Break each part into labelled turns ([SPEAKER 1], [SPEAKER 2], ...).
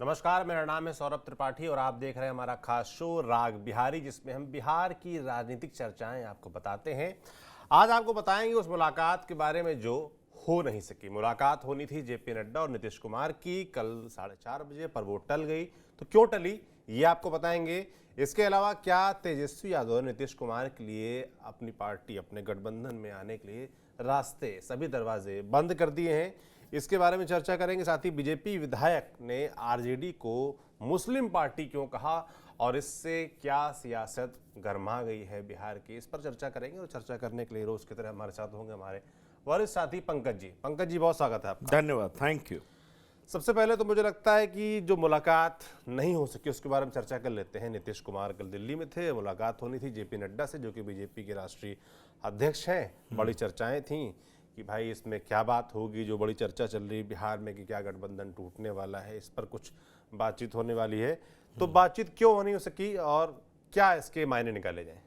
[SPEAKER 1] नमस्कार, मेरा नाम है सौरभ त्रिपाठी और आप देख रहे हैं हमारा खास शो राग बिहारी, जिसमें हम बिहार की राजनीतिक चर्चाएं आपको बताते हैं। आज आपको बताएंगे उस मुलाकात के बारे में जो हो नहीं सकी। मुलाकात होनी थी जेपी नड्डा और नीतीश कुमार की कल 4:30 बजे, पर वो टल गई। तो क्यों टली, ये आपको बताएंगे। इसके अलावा क्या तेजस्वी यादव ने नीतीश कुमार के लिए अपनी पार्टी, अपने गठबंधन में आने के लिए रास्ते, सभी दरवाजे बंद कर दिए हैं, इसके बारे में चर्चा करेंगे। साथ ही बीजेपी विधायक ने आरजेडी को मुस्लिम पार्टी क्यों कहा और इससे क्या सियासत गर्मा गई है बिहार की, इस पर चर्चा करेंगे। और चर्चा करने के लिए रोज की तरह हमारे साथ होंगे हमारे वरिष्ठ साथी पंकज जी। पंकज जी, बहुत स्वागत है आपका।
[SPEAKER 2] धन्यवाद, थैंक यू।
[SPEAKER 1] सबसे पहले तो मुझे लगता है कि जो मुलाकात नहीं हो सकी उसके बारे में चर्चा कर लेते हैं। नीतीश कुमार कल दिल्ली में थे, मुलाकात होनी थी जेपी नड्डा से, जो कि बीजेपी के राष्ट्रीय अध्यक्ष हैं। बड़ी चर्चाएं थीं कि भाई इसमें क्या बात होगी। जो बड़ी चर्चा चल रही बिहार में कि क्या गठबंधन टूटने वाला है, इस पर कुछ बातचीत होने वाली है। तो बातचीत क्यों नहीं हो सकी और क्या इसके मायने निकाले जाएं?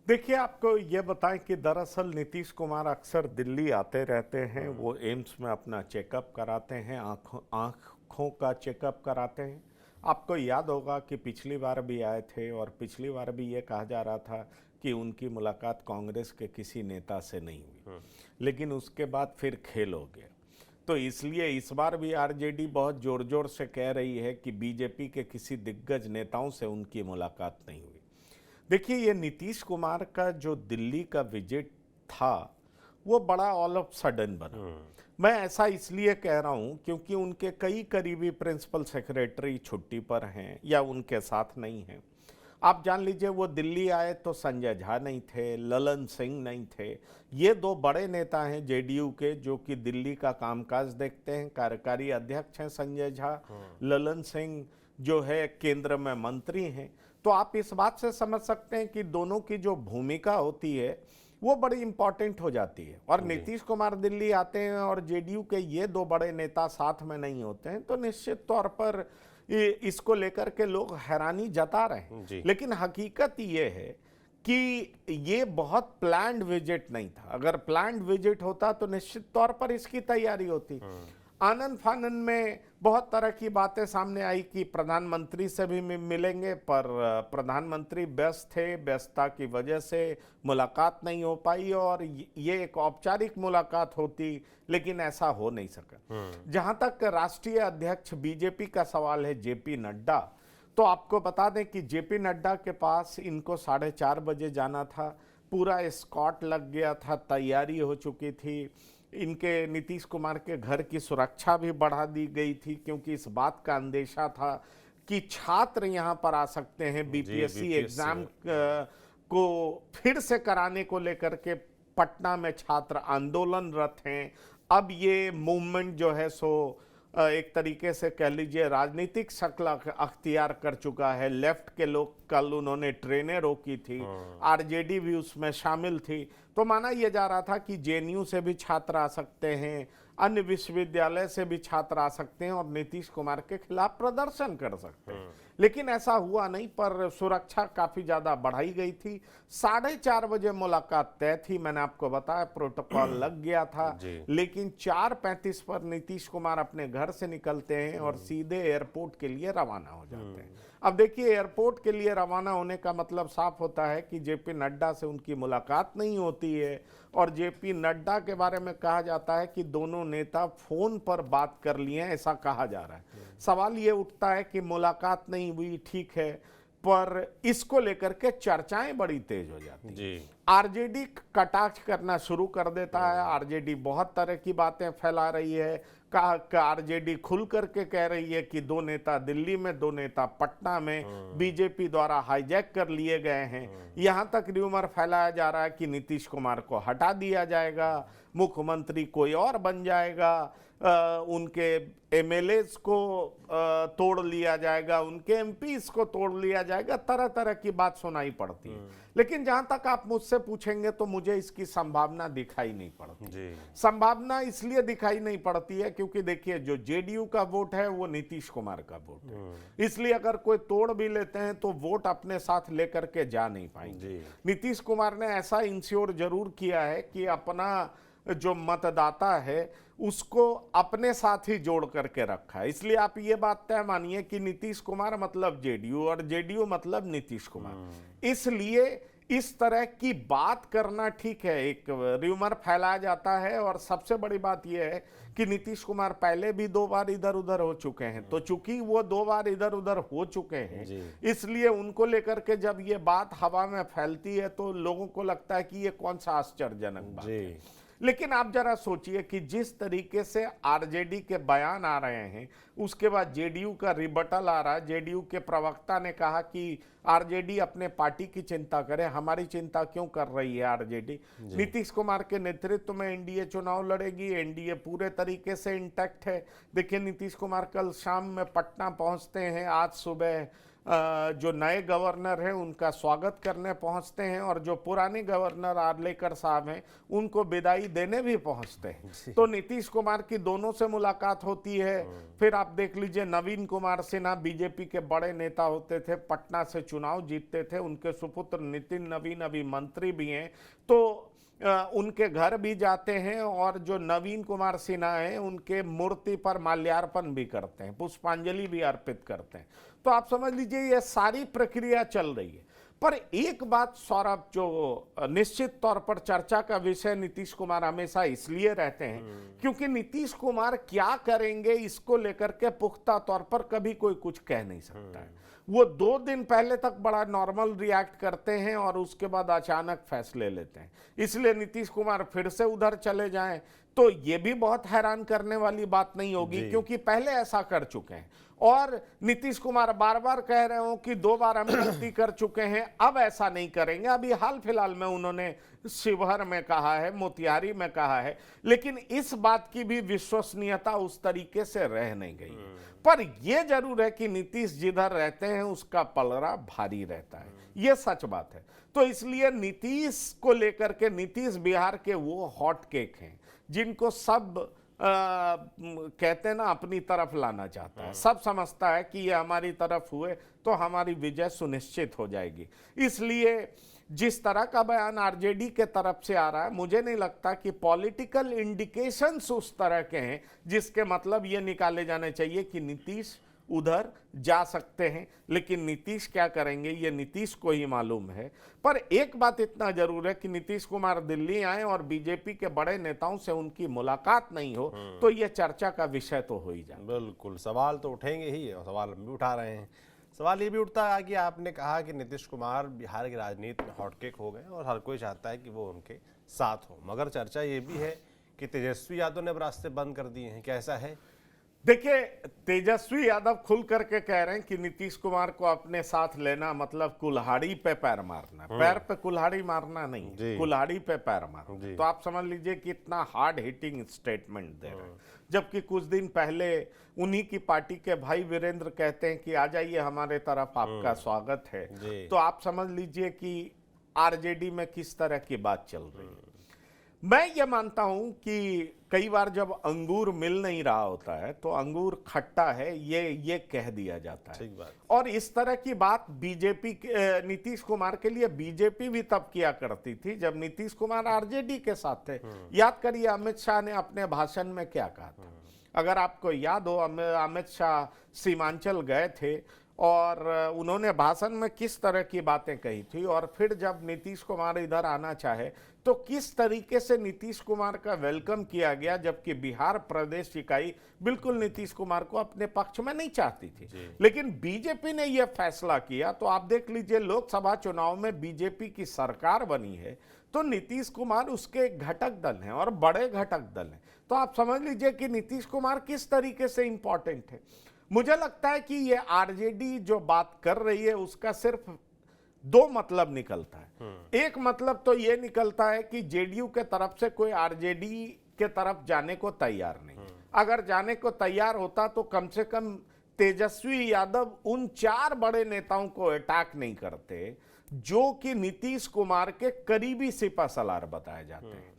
[SPEAKER 2] देखिए, आपको ये बताएं कि दरअसल नीतीश कुमार अक्सर दिल्ली आते रहते हैं। वो एम्स में अपना चेकअप कराते हैं, आँखों का चेकअप कराते हैं। आपको याद होगा कि पिछली बार भी आए थे और पिछली बार भी ये कहा जा रहा था कि उनकी मुलाकात कांग्रेस के किसी नेता से नहीं हुई, लेकिन उसके बाद फिर खेल हो गया। तो इसलिए इस बार भी आरजेडी बहुत जोर जोर से कह रही है कि बीजेपी के किसी दिग्गज नेताओं से उनकी मुलाकात नहीं हुई। देखिए, ये नीतीश कुमार का जो दिल्ली का विजिट था वो बड़ा ऑल ऑफ सडन बना। मैं ऐसा इसलिए कह रहा हूं क्योंकि उनके कई करीबी प्रिंसिपल सेक्रेटरी छुट्टी पर हैं या उनके साथ नहीं हैं। आप जान लीजिए, वो दिल्ली आए तो संजय झा नहीं थे, ललन सिंह नहीं थे। ये दो बड़े नेता हैं जेडीयू के जो कि दिल्ली का कामकाज देखते हैं। कार्यकारी अध्यक्ष हैं संजय झा, ललन सिंह जो है केंद्र में मंत्री हैं। तो आप इस बात से समझ सकते हैं कि दोनों की जो भूमिका होती है वो बड़ी इंपॉर्टेंट हो जाती है। और नीतीश कुमार दिल्ली आते हैं और जेडीयू के ये दो बड़े नेता साथ में नहीं होते हैं, तो निश्चित तौर पर इसको लेकर के लोग हैरानी जता रहे हैं। लेकिन हकीकत ये है कि ये बहुत प्लान्ड विजिट नहीं था। अगर प्लान्ड विजिट होता तो निश्चित तौर पर इसकी तैयारी होती। आनंद फानन में बहुत तरह की बातें सामने आई कि प्रधानमंत्री से भी मिलेंगे, पर प्रधानमंत्री व्यस्त थे, व्यस्तता की वजह से मुलाकात नहीं हो पाई और ये एक औपचारिक मुलाकात होती, लेकिन ऐसा हो नहीं सका। जहां तक राष्ट्रीय अध्यक्ष बीजेपी का सवाल है, जेपी नड्डा, तो आपको बता दें कि जेपी नड्डा के पास इनको 4:30 बजे जाना था। पूरा एस्कॉर्ट लग गया था, तैयारी हो चुकी थी। इनके नीतीश कुमार के घर की सुरक्षा भी बढ़ा दी गई थी क्योंकि इस बात का अंदेशा था कि छात्र यहां पर आ सकते हैं। बीपीएससी एग्जाम को फिर से कराने को लेकर के पटना में छात्र आंदोलनरत हैं। अब ये मूवमेंट जो है सो एक तरीके से कह लीजिए राजनीतिक शक्ल अख्तियार कर चुका है। लेफ्ट के लोग, कल उन्होंने ट्रेनें रोकी थी, आरजेडी भी उसमें शामिल थी। तो माना यह जा रहा था कि जेएनयू से भी छात्र आ सकते हैं, अन्य विश्वविद्यालय से भी छात्र आ सकते हैं और नीतीश कुमार के खिलाफ प्रदर्शन कर सकते हैं। लेकिन ऐसा हुआ नहीं, पर सुरक्षा काफी ज्यादा बढ़ाई गई थी। 4:30 बजे मुलाकात तय थी, मैंने आपको बताया, प्रोटोकॉल लग गया था। लेकिन 4:35 पर नीतीश कुमार अपने घर से निकलते हैं और सीधे एयरपोर्ट के लिए रवाना हो जाते हैं। अब देखिए, एयरपोर्ट के लिए रवाना होने का मतलब साफ होता है कि जेपी नड्डा से उनकी मुलाकात नहीं होती है। और जेपी नड्डा के बारे में कहा जाता है कि दोनों नेता फोन पर बात कर लिए, ऐसा कहा जा रहा है। सवाल ये उठता है कि मुलाकात नहीं हुई, ठीक है, पर इसको लेकर के चर्चाएं बड़ी तेज हो जाती हैं। आरजेडी कटाक्ष करना शुरू कर देता है। आरजेडी बहुत तरह की बातें फैला रही है। आरजेडी खुल करके कह रही है कि दो नेता दिल्ली में, दो नेता पटना में बीजेपी द्वारा हाईजैक कर लिए गए हैं। यहां तक र्यूमर फैलाया जा रहा है कि नीतीश कुमार को हटा दिया जाएगा, मुख्यमंत्री कोई और बन जाएगा, उनके एमएलएस को तोड़ लिया जाएगा, उनके एमपीस को तोड़ लिया जाएगा। तरह तरह की बात सुनाई पड़ती है। लेकिन जहां तक आप मुझसे पूछेंगे तो मुझे इसकी संभावना दिखाई नहीं पड़ती। संभावना इसलिए दिखाई नहीं पड़ती है क्योंकि देखिए, जो जेडीयू का वोट है वो नीतीश कुमार का वोट है। इसलिए अगर कोई तोड़ भी लेते हैं तो वोट अपने साथ लेकर के जा नहीं पाएंगे। नीतीश कुमार ने ऐसा इंश्योर जरूर किया है कि अपना जो मतदाता है उसको अपने साथ ही जोड़ करके रखा है। इसलिए आप ये बात तय मानिए कि नीतीश कुमार मतलब जेडीयू और जेडीयू मतलब नीतीश कुमार। इसलिए इस तरह की बात करना ठीक है, एक र्यूमर फैलाया जाता है। और सबसे बड़ी बात यह है कि नीतीश कुमार पहले भी 2 बार इधर उधर हो चुके हैं, तो चूंकि वो 2 बार इधर उधर हो चुके हैं, इसलिए उनको लेकर के जब ये बात हवा में फैलती है तो लोगों को लगता है कि ये कौन सा आश्चर्यजनक बात है। लेकिन आप जरा सोचिए कि जिस तरीके से आरजेडी के बयान आ रहे हैं, उसके बाद जेडीयू का रिबटल आ रहा है। जेडीयू के प्रवक्ता ने कहा कि आरजेडी अपने पार्टी की चिंता करे, हमारी चिंता क्यों कर रही है आरजेडी। नीतीश कुमार के नेतृत्व में एनडीए चुनाव लड़ेगी, एनडीए पूरे तरीके से इंटैक्ट है। देखिए नीतीश कुमार कल शाम में पटना पहुंचते हैं, आज सुबह जो नए गवर्नर हैं उनका स्वागत करने पहुंचते हैं, और जो पुराने गवर्नर आर्लेकर साहब हैं उनको विदाई देने भी पहुंचते हैं। तो नीतीश कुमार की दोनों से मुलाकात होती है। फिर आप देख लीजिए, नवीन कुमार सिन्हा बीजेपी के बड़े नेता होते थे, पटना से चुनाव जीतते थे, उनके सुपुत्र नितिन नवीन अभी मंत्री भी हैं, तो उनके घर भी जाते हैं और जो नवीन कुमार सिन्हा है उनके मूर्ति पर माल्यार्पण भी करते हैं, पुष्पांजलि भी अर्पित करते हैं। तो आप समझ लीजिए ये सारी प्रक्रिया चल रही है। पर एक बात सौरभ, जो निश्चित तौर पर चर्चा का विषय नीतीश कुमार हमेशा इसलिए रहते हैं क्योंकि नीतीश कुमार क्या करेंगे इसको लेकर के पुख्ता तौर पर कभी कोई कुछ कह नहीं सकता है। वो 2 दिन पहले तक बड़ा नॉर्मल रिएक्ट करते हैं और उसके बाद अचानक फैसले लेते हैं। इसलिए नीतीश कुमार फिर से उधर चले जाएं तो ये भी बहुत हैरान करने वाली बात नहीं होगी, क्योंकि पहले ऐसा कर चुके हैं। और नीतीश कुमार बार बार कह रहे हो कि 2 बार हम गलती कर चुके हैं, अब ऐसा नहीं करेंगे। अभी हाल फिलहाल में उन्होंने शिवहर में कहा है, मोतिहारी में कहा है, लेकिन इस बात की भी विश्वसनीयता उस तरीके से रह नहीं गई। पर यह जरूर है कि नीतीश जिधर रहते हैं उसका पलड़ा भारी रहता है, यह सच बात है। तो इसलिए नीतीश को लेकर के, नीतीश बिहार के वो हॉट केक हैं जिनको सब कहते हैं ना अपनी तरफ लाना चाहता है। सब समझता है कि ये हमारी तरफ हुए तो हमारी विजय सुनिश्चित हो जाएगी। इसलिए जिस तरह का बयान आरजेडी के तरफ से आ रहा है, मुझे नहीं लगता कि पॉलिटिकल इंडिकेशंस उस तरह के हैं जिसके मतलब ये निकाले जाने चाहिए कि नीतीश उधर जा सकते हैं। लेकिन नीतीश क्या करेंगे ये नीतीश को ही मालूम है। पर एक बात इतना जरूर है कि नीतीश कुमार दिल्ली आए और बीजेपी के बड़े नेताओं से उनकी मुलाकात नहीं हो तो यह चर्चा का विषय तो हो ही जाए।
[SPEAKER 1] बिल्कुल, सवाल तो उठेंगे ही और सवाल हम भी उठा रहे हैं। सवाल ये भी उठता है कि आपने कहा कि नीतीश कुमार बिहार की राजनीति में हॉटकेक हो गए और हर कोई चाहता है कि वो उनके साथ हो, मगर चर्चा ये भी है कि तेजस्वी यादव ने अब रास्ते बंद कर दिए हैं। क्या ऐसा है?
[SPEAKER 2] देखिए, तेजस्वी यादव खुल करके कह रहे हैं कि नीतीश कुमार को अपने साथ लेना मतलब कुल्हाड़ी पे पैर मारना। पैर पे कुल्हाड़ी मारना नहीं, कुल्हाड़ी पे पैर मारना। तो आप समझ लीजिए कि इतना हार्ड हिटिंग स्टेटमेंट दे रहे हैं। जबकि कुछ दिन पहले उन्हीं की पार्टी के भाई वीरेंद्र कहते हैं कि आ जाइए हमारे तरफ, आपका स्वागत है। तो आप समझ लीजिए कि आरजेडी में किस तरह की बात चल रही है। मैं ये मानता हूं कि कई बार जब अंगूर मिल नहीं रहा होता है तो अंगूर खट्टा है ये कह दिया जाता है। और इस तरह की बात बीजेपी नीतीश कुमार के लिए बीजेपी भी तब किया करती थी जब नीतीश कुमार आरजेडी के साथ थे। याद करिए अमित शाह ने अपने भाषण में क्या कहा था। अगर आपको याद हो, अमित शाह सीमांचल गए थे और उन्होंने भाषण में किस तरह की बातें कही थी, और फिर जब नीतीश कुमार इधर आना चाहे तो किस तरीके से नीतीश कुमार का वेलकम किया गया, जबकि बिहार प्रदेश इकाई बिल्कुल नीतीश कुमार को अपने पक्ष में नहीं चाहती थी। लेकिन बीजेपी ने यह फैसला किया। तो आप देख लीजिए, लोकसभा चुनाव में बीजेपी की सरकार बनी है तो नीतीश कुमार उसके घटक दल हैं और बड़े घटक दल हैं। तो आप समझ लीजिए कि नीतीश कुमार किस तरीके से इंपॉर्टेंट है। मुझे लगता है कि ये आरजेडी जो बात कर रही है उसका सिर्फ 2 मतलब निकलता है। एक मतलब तो ये निकलता है कि जेडीयू के तरफ से कोई आरजेडी के तरफ जाने को तैयार नहीं। अगर जाने को तैयार होता तो कम से कम तेजस्वी यादव उन 4 बड़े नेताओं को अटैक नहीं करते जो कि नीतीश कुमार के करीबी सिपा सलार बताए जाते हैं।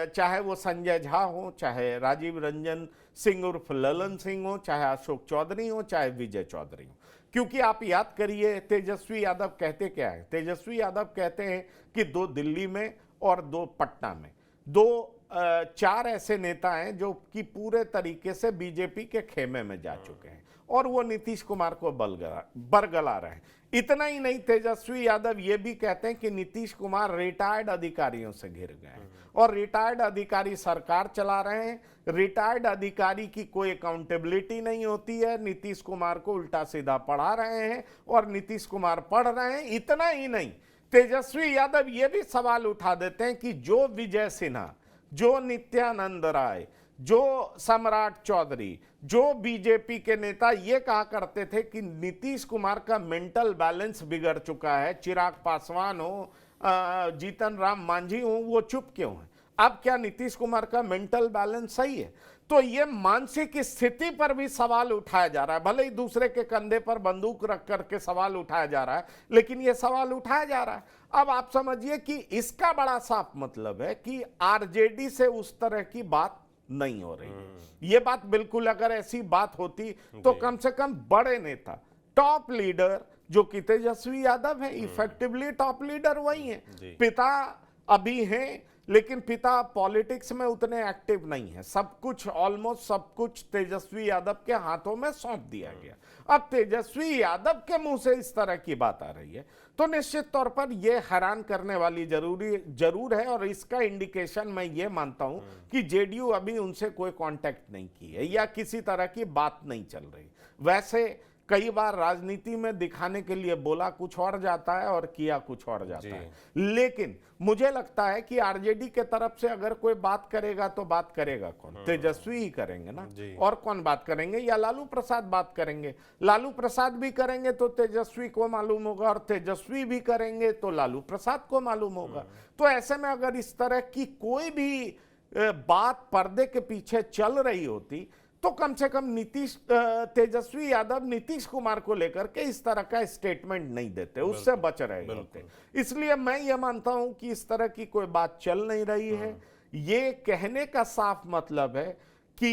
[SPEAKER 2] चाहे वो संजय झा हो, चाहे राजीव रंजन सिंह उर्फ ललन सिंह हो, चाहे अशोक चौधरी हो, चाहे विजय चौधरी हो। क्योंकि आप याद करिए तेजस्वी यादव कहते क्या है। तेजस्वी यादव कहते हैं कि 2 दिल्ली में और 2 पटना में, 2 चार ऐसे नेता हैं जो कि पूरे तरीके से बीजेपी के खेमे में जा चुके हैं और वो नीतीश कुमार को बरगला रहे हैं। इतना ही नहीं, तेजस्वी यादव ये भी कहते हैं कि नीतीश कुमार रिटायर्ड अधिकारियों से घिर गए हैं और रिटायर्ड अधिकारी सरकार चला रहे हैं। रिटायर्ड अधिकारी की कोई अकाउंटेबिलिटी नहीं होती है, नीतीश कुमार को उल्टा सीधा पढ़ा रहे हैं और नीतीश कुमार पढ़ रहे हैं। इतना ही नहीं, तेजस्वी यादव ये भी सवाल उठा देते हैं कि जो विजय सिन्हा, जो नित्यानंद राय, जो सम्राट चौधरी, जो बीजेपी के नेता ये कहा करते थे कि नीतीश कुमार का मेंटल बैलेंस बिगड़ चुका है, चिराग पासवान हो, जीतन राम मांझी हो, वो चुप क्यों है? अब क्या नीतीश कुमार का मेंटल बैलेंस सही है? तो ये मानसिक स्थिति पर भी सवाल उठाया जा रहा है। भले ही दूसरे के कंधे पर बंदूक रख करके सवाल उठाया जा रहा है, लेकिन ये सवाल उठाया जा रहा है। अब आप समझिए कि इसका बड़ा साफ मतलब है कि आरजेडी से उस तरह की बात नहीं हो रही है। ये बात बिल्कुल, अगर ऐसी बात होती तो कम से कम बड़े नेता, टॉप लीडर जो कि तेजस्वी यादव है, इफेक्टिवली टॉप लीडर वही है। पिता अभी हैं, लेकिन पिता पॉलिटिक्स में उतने एक्टिव नहीं है। सब कुछ, ऑलमोस्ट सब कुछ तेजस्वी यादव के हाथों में सौंप दिया गया। अब तेजस्वी यादव के मुंह से इस तरह की बात आ रही है तो निश्चित तौर पर यह हैरान करने वाली जरूर है। और इसका इंडिकेशन मैं ये मानता हूं कि जेडीयू अभी उनसे कोई कांटेक्ट नहीं की है या किसी तरह की बात नहीं चल रही। वैसे कई बार राजनीति में दिखाने के लिए बोला कुछ और जाता है और किया कुछ और जाता है, लेकिन मुझे लगता है कि आरजेडी के तरफ से अगर कोई बात करेगा तो बात करेगा कौन? तेजस्वी ही करेंगे ना, और कौन बात करेंगे? या लालू प्रसाद बात करेंगे। लालू प्रसाद भी करेंगे तो तेजस्वी को मालूम होगा, और तेजस्वी भी करेंगे तो लालू प्रसाद को मालूम होगा। तो ऐसे में अगर इस तरह की कोई भी बात पर्दे के पीछे चल रही होती तो कम से कम तेजस्वी यादव नीतीश कुमार को लेकर के इस तरह का स्टेटमेंट नहीं देते, उससे बच रहे होते। इसलिए मैं ये मानता हूं कि इस तरह की कोई बात चल नहीं रही है। ये कहने का साफ मतलब है कि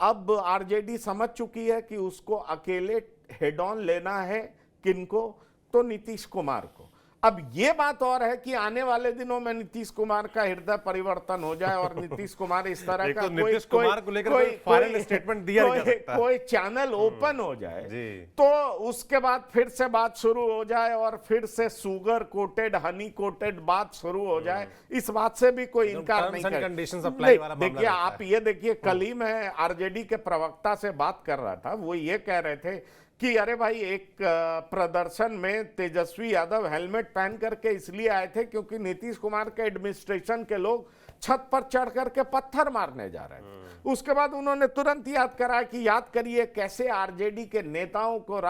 [SPEAKER 2] अब आरजेडी समझ चुकी है कि उसको अकेले हेड ऑन लेना है। किनको? तो नीतीश कुमार को। अब ये बात और है कि आने वाले दिनों में नीतीश कुमार का हृदय परिवर्तन हो जाए और नीतीश कुमार इस तरह का कोई चैनल ओपन हो जाए तो उसके बाद फिर से बात शुरू हो जाए और फिर से शुगर कोटेड, हनी कोटेड बात शुरू हो जाए। इस बात से भी कोई इनकार नहीं कर। देखिए, आप ये देखिए, कल ही मैं आरजेडी के प्रवक्ता से बात कर रहा था, वो ये कह रहे थे कि अरे भाई, एक प्रदर्शन में तेजस्वी यादव हेलमेट पहन करके इसलिए आए थे क्योंकि नीतीश कुमार के एडमिनिस्ट्रेशन के लोग छत पर चढ़ करके पत्थर मारने जा रहे थे। उसके बाद उन्होंने तुरंत याद कराया कि याद करिए कैसे आरजेडी के नेताओं को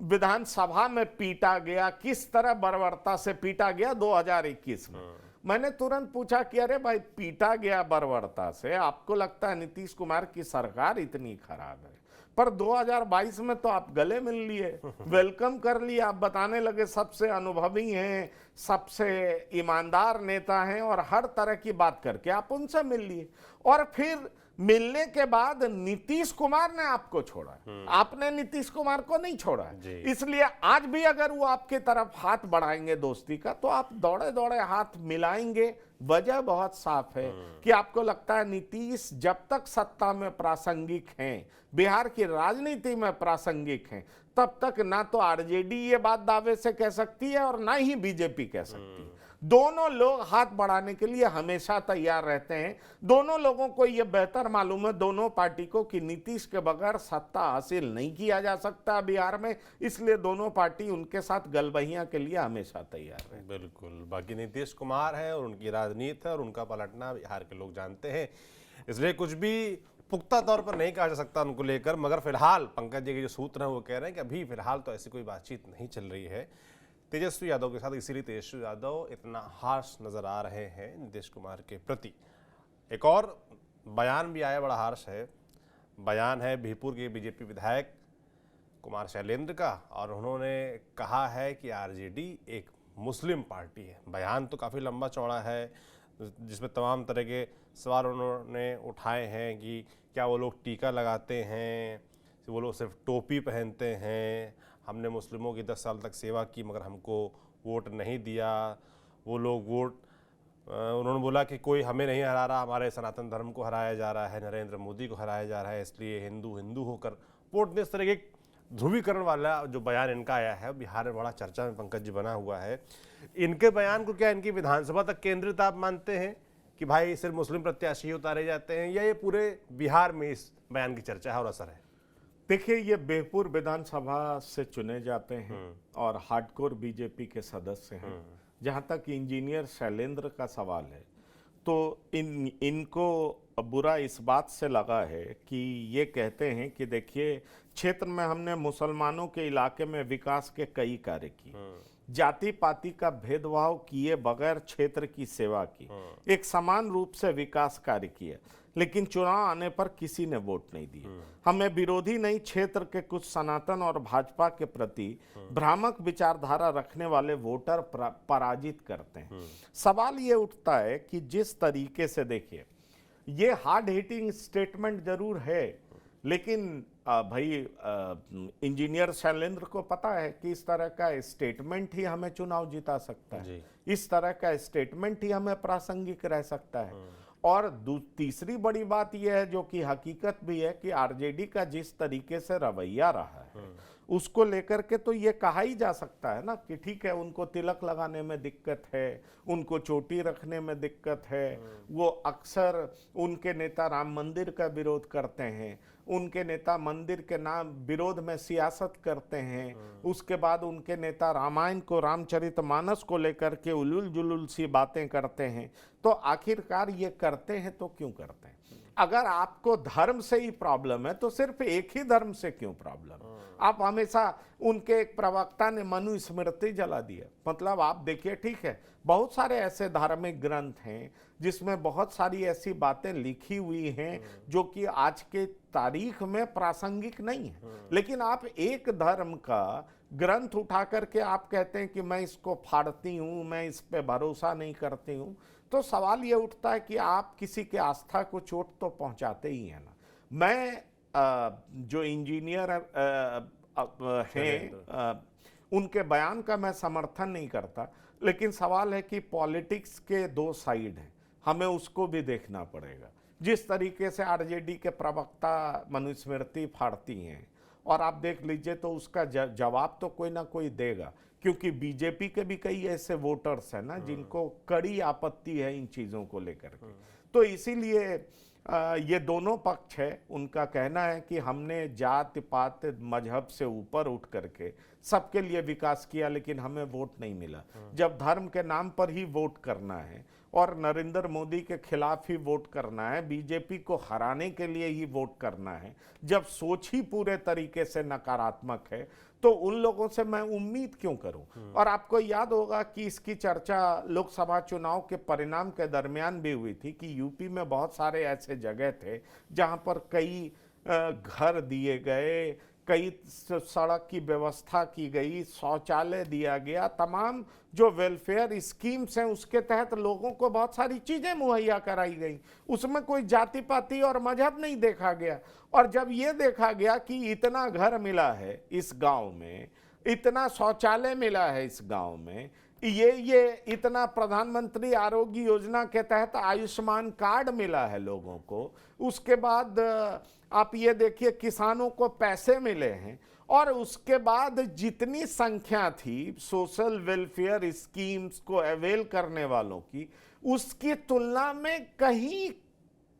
[SPEAKER 2] विधानसभा में पीटा गया, किस तरह बर्बरता से पीटा गया 2021 में। मैंने तुरंत पूछा कि अरे भाई, पीटा गया बर्बरता से, आपको लगता है नीतीश कुमार की सरकार इतनी खराब है? पर 2022 में तो आप गले मिल लिए, वेलकम कर लिया, आप बताने लगे सबसे अनुभवी हैं, सबसे ईमानदार नेता हैं, और हर तरह की बात करके आप उनसे मिल लिए। और फिर मिलने के बाद नीतीश कुमार ने आपको छोड़ा, आपने नीतीश कुमार को नहीं छोड़ा। इसलिए आज भी अगर वो आपकी तरफ हाथ बढ़ाएंगे दोस्ती का तो आप दौड़े दौड़े हाथ मिलाएंगे। वजह बहुत साफ है कि आपको लगता है नीतीश जब तक सत्ता में प्रासंगिक हैं, बिहार की राजनीति में प्रासंगिक हैं, तब तक ना तो आरजेडी ये बात दावे से कह सकती है और ना ही बीजेपी कह सकती है। दोनों लोग हाथ बढ़ाने के लिए हमेशा तैयार रहते हैं। दोनों लोगों को यह बेहतर मालूम है, दोनों पार्टी को, कि नीतीश के बगैर सत्ता हासिल नहीं किया जा सकता बिहार में। इसलिए दोनों पार्टी उनके साथ गलबहियां के लिए हमेशा तैयार है।
[SPEAKER 1] बिल्कुल। बाकी नीतीश कुमार है और उनकी राजनीति है और उनका पलटना बिहार के लोग जानते हैं, इसलिए कुछ भी पुख्ता तौर पर नहीं कहा जा सकता उनको लेकर। मगर फिलहाल पंकज जी के जो सूत्र हैं वो कह रहे हैं कि अभी फिलहाल तो ऐसी कोई बातचीत नहीं चल रही है तेजस्वी यादव के साथ, इसीलिए तेजस्वी यादव इतना हार्श नजर आ रहे हैं नीतीश कुमार के प्रति। एक और बयान भी आया, बड़ा हार्श है। बयान है बीरपुर के बीजेपी विधायक कुमार शैलेंद्र का, और उन्होंने कहा है कि आरजेडी एक मुस्लिम पार्टी है। बयान तो काफ़ी लंबा चौड़ा है जिसमें तमाम तरह के सवाल उन्होंने उठाए हैं कि क्या वो लोग टीका लगाते हैं, वो लोग सिर्फ टोपी पहनते हैं, हमने मुस्लिमों की 10 साल तक सेवा की मगर हमको वोट नहीं दिया, वो लोग वोट उन्होंने बोला कि कोई हमें नहीं हरा रहा, हमारे सनातन धर्म को हराया जा रहा है, नरेंद्र मोदी को हराया जा रहा है, इसलिए हिंदू हिंदू होकर वोट दें। इस तरह के ध्रुवीकरण वाला जो बयान इनका आया है बिहार में बड़ा चर्चा में पंकज जी बना हुआ है। इनके बयान को क्या इनकी विधानसभा तक केंद्रित आप मानते हैं कि भाई सिर्फ मुस्लिम प्रत्याशी उतारे जाते हैं, या ये पूरे बिहार में इस बयान की चर्चा है और असर है?
[SPEAKER 2] देखिए, ये बेहपुर विधानसभा से चुने जाते हैं और हार्डकोर बीजेपी के सदस्य हैं। जहां तक इंजीनियर शैलेंद्र का सवाल है, तो इनको बुरा इस बात से लगा है कि ये कहते हैं कि देखिए, क्षेत्र में हमने मुसलमानों के इलाके में विकास के कई कार्य किए, जाति पाति का भेदभाव किए बगैर क्षेत्र की सेवा की, एक समान रूप से विकास कार्य किए, लेकिन चुनाव आने पर किसी ने वोट नहीं दिया। हमें विरोधी नहीं, क्षेत्र के कुछ सनातन और भाजपा के प्रति भ्रामक विचारधारा रखने वाले वोटर पराजित करते हैं। सवाल ये उठता है कि जिस तरीके से, देखिए, ये हार्ड हिटिंग स्टेटमेंट जरूर है, लेकिन भाई इंजीनियर शैलेंद्र को पता है कि इस तरह का स्टेटमेंट ही हमें चुनाव जिता सकता है, इस तरह का स्टेटमेंट ही हमें प्रासंगिक रह सकता है। और तीसरी बड़ी बात यह है, जो कि हकीकत भी है, कि आरजेडी का जिस तरीके से रवैया रहा है उसको लेकर के तो ये कहा ही जा सकता है ना कि ठीक है, उनको तिलक लगाने में दिक्कत है, उनको चोटी रखने में दिक्कत है, वो अक्सर उनके नेता राम मंदिर का विरोध करते हैं, उनके नेता मंदिर के नाम विरोध में सियासत करते हैं, उसके बाद उनके नेता रामायण को, रामचरितमानस को लेकर के उलूल जुलूल सी बातें करते हैं। तो आखिरकार ये करते हैं तो क्यों करते हैं? अगर आपको धर्म से ही प्रॉब्लम है तो सिर्फ एक ही धर्म से क्यों प्रॉब्लम? आप हमेशा, उनके एक प्रवक्ता ने मनुस्मृति जला दिया। मतलब आप देखिए, ठीक है, बहुत सारे ऐसे धार्मिक ग्रंथ हैं जिसमें बहुत सारी ऐसी बातें लिखी हुई हैं जो कि आज के तारीख में प्रासंगिक नहीं है, लेकिन आप एक धर्म का ग्रंथ उठा करके आप कहते हैं कि मैं इसको फाड़ती हूं, मैं इस पे भरोसा नहीं करती हूं। तो सवाल ये उठता है कि आप किसी के आस्था को चोट तो पहुंचाते ही हैं ना। मैं जो इंजीनियर हैं, उनके बयान का मैं समर्थन नहीं करता, लेकिन सवाल है कि पॉलिटिक्स के दो साइड हैं, हमें उसको भी देखना पड़ेगा। जिस तरीके से आरजेडी के प्रवक्ता मनुस्मृति फाड़ती हैं, और आप देख लीजिए तो उसका जवाब तो कोई ना कोई देगा, क्योंकि बीजेपी के भी कई ऐसे वोटर्स हैं ना जिनको कड़ी आपत्ति है इन चीज़ों को लेकर के। तो इसीलिए ये दोनों पक्ष है, उनका कहना है कि हमने जात पात मजहब से ऊपर उठ करके सबके लिए विकास किया, लेकिन हमें वोट नहीं मिला। जब धर्म के नाम पर ही वोट करना है और नरेंद्र मोदी के खिलाफ ही वोट करना है, बीजेपी को हराने के लिए ही वोट करना है, जब सोच ही पूरे तरीके से नकारात्मक है, तो उन लोगों से मैं उम्मीद क्यों करूं? और आपको याद होगा कि इसकी चर्चा लोकसभा चुनाव के परिणाम के दरमियान भी हुई थी कि यूपी में बहुत सारे ऐसे जगह थे जहां पर कई घर दिए गए, कई सड़क की व्यवस्था की गई, शौचालय दिया गया, तमाम जो वेलफेयर स्कीम्स हैं उसके तहत लोगों को बहुत सारी चीजें मुहैया कराई गई। उसमें कोई जाति पाति और मजहब नहीं देखा गया। और जब ये देखा गया कि इतना घर मिला है इस गांव में, इतना शौचालय मिला है इस गांव में, ये इतना प्रधानमंत्री आरोग्य योजना के तहत आयुष्मान कार्ड मिला है लोगों को, उसके बाद आप ये देखिए किसानों को पैसे मिले हैं, और उसके बाद जितनी संख्या थी सोशल वेलफेयर स्कीम्स को अवेल करने वालों की, उसकी तुलना में कहीं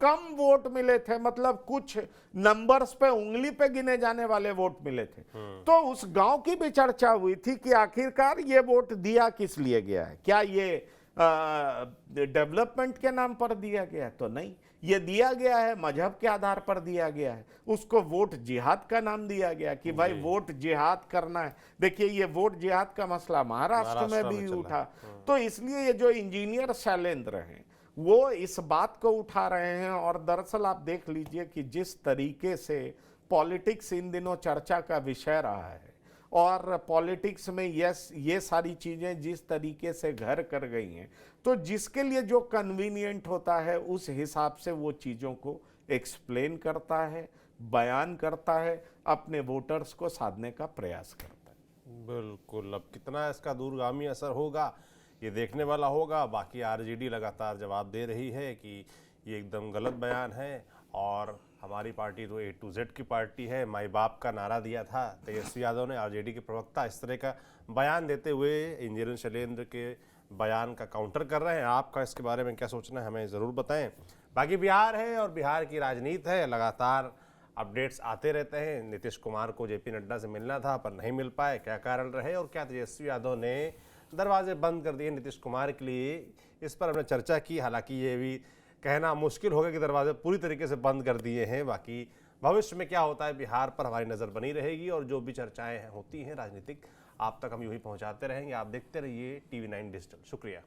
[SPEAKER 2] कम वोट मिले थे। मतलब कुछ नंबर्स पे, उंगली पे गिने जाने वाले वोट मिले थे। तो उस गांव की भी चर्चा हुई थी कि आखिरकार ये वोट दिया किस लिए गया है, क्या ये डेवलपमेंट के नाम पर दिया गया है? तो नहीं, ये दिया गया है मजहब के आधार पर दिया गया है। उसको वोट जिहाद का नाम दिया गया कि भाई वोट जिहाद करना है। देखिए, ये वोट जिहाद का मसला महाराष्ट्र में भी उठा। तो इसलिए ये जो इंजीनियर शैलेंद्र हैं वो इस बात को उठा रहे हैं। और दरअसल आप देख लीजिए कि जिस तरीके से पॉलिटिक्स इन दिनों चर्चा का विषय रहा है, और पॉलिटिक्स में ये सारी चीज़ें जिस तरीके से घर कर गई हैं, तो जिसके लिए जो कन्वीनियंट होता है उस हिसाब से वो चीज़ों को एक्सप्लेन करता है, बयान करता है, अपने वोटर्स को साधने का प्रयास करता है।
[SPEAKER 1] बिल्कुल। अब कितना इसका दूरगामी असर होगा ये देखने वाला होगा। बाकी आरजेडी लगातार जवाब दे रही है कि ये एकदम गलत बयान है और हमारी पार्टी तो A to Z की पार्टी है, माई बाप का नारा दिया था तेजस्वी यादव ने। आरजेडी के प्रवक्ता इस तरह का बयान देते हुए इंजीनियर शैलेंद्र के बयान का काउंटर कर रहे हैं। आपका इसके बारे में क्या सोचना है हमें ज़रूर बताएं। बाकी बिहार है और बिहार की राजनीति है, लगातार अपडेट्स आते रहते हैं। नीतीश कुमार को जेपी नड्डा से मिलना था पर नहीं मिल पाए, क्या कारण रहे और क्या तेजस्वी यादव ने दरवाजे बंद कर दिए नीतीश कुमार के लिए, इस पर हमने चर्चा की। हालांकि ये भी कहना मुश्किल होगा कि दरवाजे पूरी तरीके से बंद कर दिए हैं। बाकी भविष्य में क्या होता है बिहार पर हमारी नज़र बनी रहेगी और जो भी चर्चाएं होती हैं राजनीतिक आप तक हम यूँ ही पहुँचाते रहेंगे। आप देखते रहिए TV9 डिजिटल। शुक्रिया।